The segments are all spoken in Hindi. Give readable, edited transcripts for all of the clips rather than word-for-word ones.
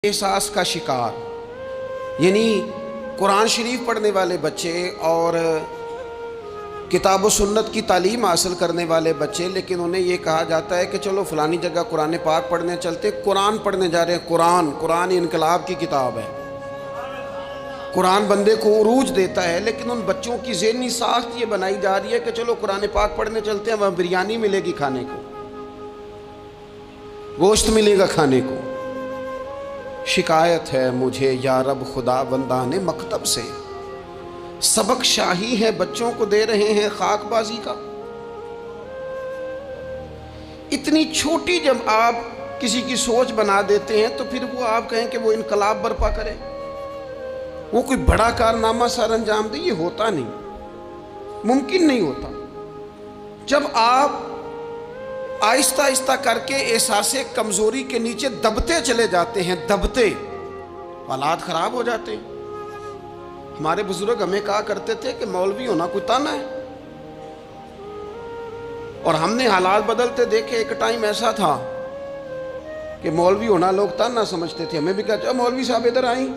एहसास का शिकार, यानी कुरान शरीफ पढ़ने वाले बच्चे और किताब व सुन्नत की तालीम हासिल करने वाले बच्चे, लेकिन उन्हें ये कहा जाता है कि चलो फ़लानी जगह कुरान पाक पढ़ने चलते, कुरान पढ़ने जा रहे हैं। कुरान इनकलाब की किताब है। कुरान बंदे को उरूज देता है, लेकिन उन बच्चों की ज़हनी साख्त ये बनाई जा रही है कि चलो कुरान पाक पढ़ने चलते हैं, वहाँ बिरयानी मिलेगी खाने को, गोश्त मिलेगा खाने को। शिकायत है मुझे या रब खुदा बंदाने मकतब से, सबक शाही है बच्चों को दे रहे हैं खाकबाजी का। इतनी छोटी जब आप किसी की सोच बना देते हैं तो फिर वो आप कहें कि वो इनकलाब बर्पा करे, वो कोई बड़ा कारनामा सर अंजाम दे, ये होता नहीं, मुमकिन नहीं होता। जब आप आहिस्ता आहिस्ता करके एहसासे कमज़ोरी के नीचे दबते चले जाते हैं, दबते, हालात ख़राब हो जाते हैं। हमारे बुजुर्ग हमें कहा करते थे कि मौलवी होना कोई ताना है, और हमने हालात बदलते देखे। एक टाइम ऐसा था कि मौलवी होना लोग ताना समझते थे। हमें भी कहा मौलवी साहब इधर आई,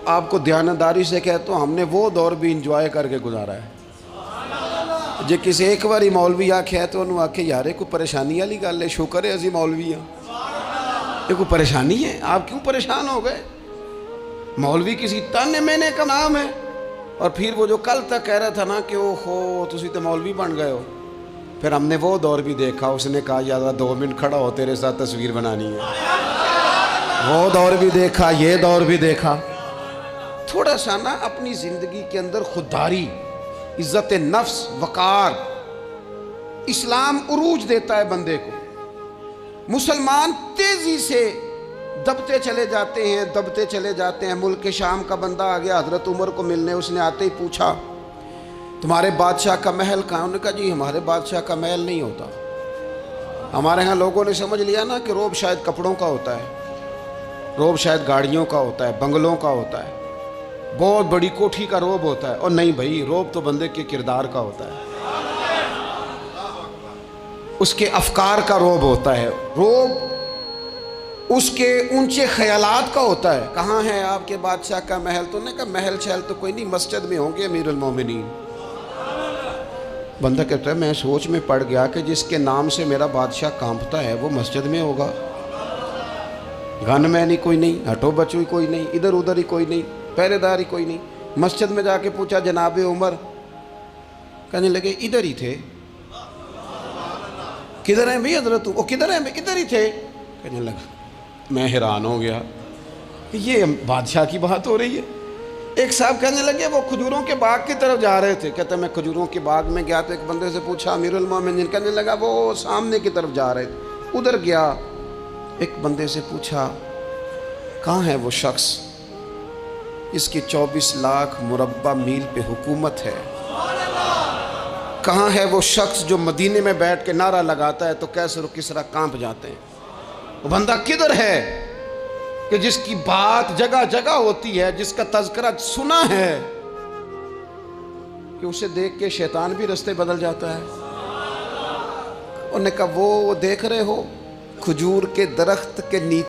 आपको ध्यानदारी से कहता हूँ, हमने वो दौर भी इंजॉय करके गुजारा है। जे किसी एक बार मौलवी आख्या तो उन्होंने आखे यार कोई परेशानी वाली गल है, शुक्र है असी मौलवी हाँ, ये कोई परेशानी है, आप क्यों परेशान हो गए? मौलवी किसी ताने मैंने का नाम है। और फिर वो जो कल तक कह रहा था ना कि ओहो तुसी तो मौलवी बन गए हो, फिर हमने वो दौर भी देखा। उसने कहा यार 2 मिनट खड़ा हो, तेरे साथ तस्वीर बनानी है। वो दौर भी देखा, ये दौर भी देखा। थोड़ा सा ना अपनी ज़िंदगी के अंदर खुददारी, इज्जत नफ्स, वकार, इस्लाम उरूज देता है बंदे को। मुसलमान तेजी से दबते चले जाते हैं, दबते चले जाते हैं। मुल्क के शाम का बंदा आ गया हजरत उमर को मिलने, उसने आते ही पूछा तुम्हारे बादशाह का महल कहाँ? उन्होंने कहा जी हमारे बादशाह का महल नहीं होता। हमारे यहाँ लोगों ने समझ लिया ना कि रोब शायद कपड़ों का होता है, रोब शायद गाड़ियों का होता है, बंगलों का होता है, बहुत बड़ी कोठी का रोब होता है। और नहीं भाई, रोब तो बंदे के किरदार का होता है, उसके अफकार का रोब होता है, रोब उसके ऊंचे ख्यालात का होता है। कहाँ है आपके बादशाह का महल? तो ने कहा महल शहल तो कोई नहीं, मस्जिद में होंगे अमीरुल मोमिनीन। बंदा कहता है मैं सोच में पड़ गया कि जिसके नाम से मेरा बादशाह कांपता है वो मस्जिद में होगा। गनमैन ही कोई नहीं, हटो बचो ही कोई नहीं, इधर उधर ही कोई नहीं, पहरेदार ही कोई नहीं। मस्जिद में जाके पूछा जनाब उमर, कहने लगे इधर ही थे। किधर हैं भाई हजरत? वो किधर हैं भाई? इधर ही थे। कहने लगा, मैं हैरान हो गया, ये बादशाह की बात हो रही है। एक साहब कहने लगे वो खजूरों के बाग की तरफ जा रहे थे। कहते मैं खजूरों के बाग में गया तो एक बंदे से पूछा अमीरुल मोमिनीन, कहने लगा वो सामने की तरफ जा रहे थे। उधर गया, एक बंदे से पूछा कहाँ है वो शख्स, इसकी 24 लाख मुरब्बा मील पे हुकूमत है। कहाँ है वो शख्स जो मदीने में बैठ के नारा लगाता है तो कैसर किसरा कांप जाते हैं? वो बंदा किधर है कि जिसकी बात जगह जगह होती है, जिसका तज़किरा सुना है कि उसे देख के शैतान भी रास्ते बदल जाता है। उन्होंने कहा वो देख रहे हो खजूर के दरख्त के नीचे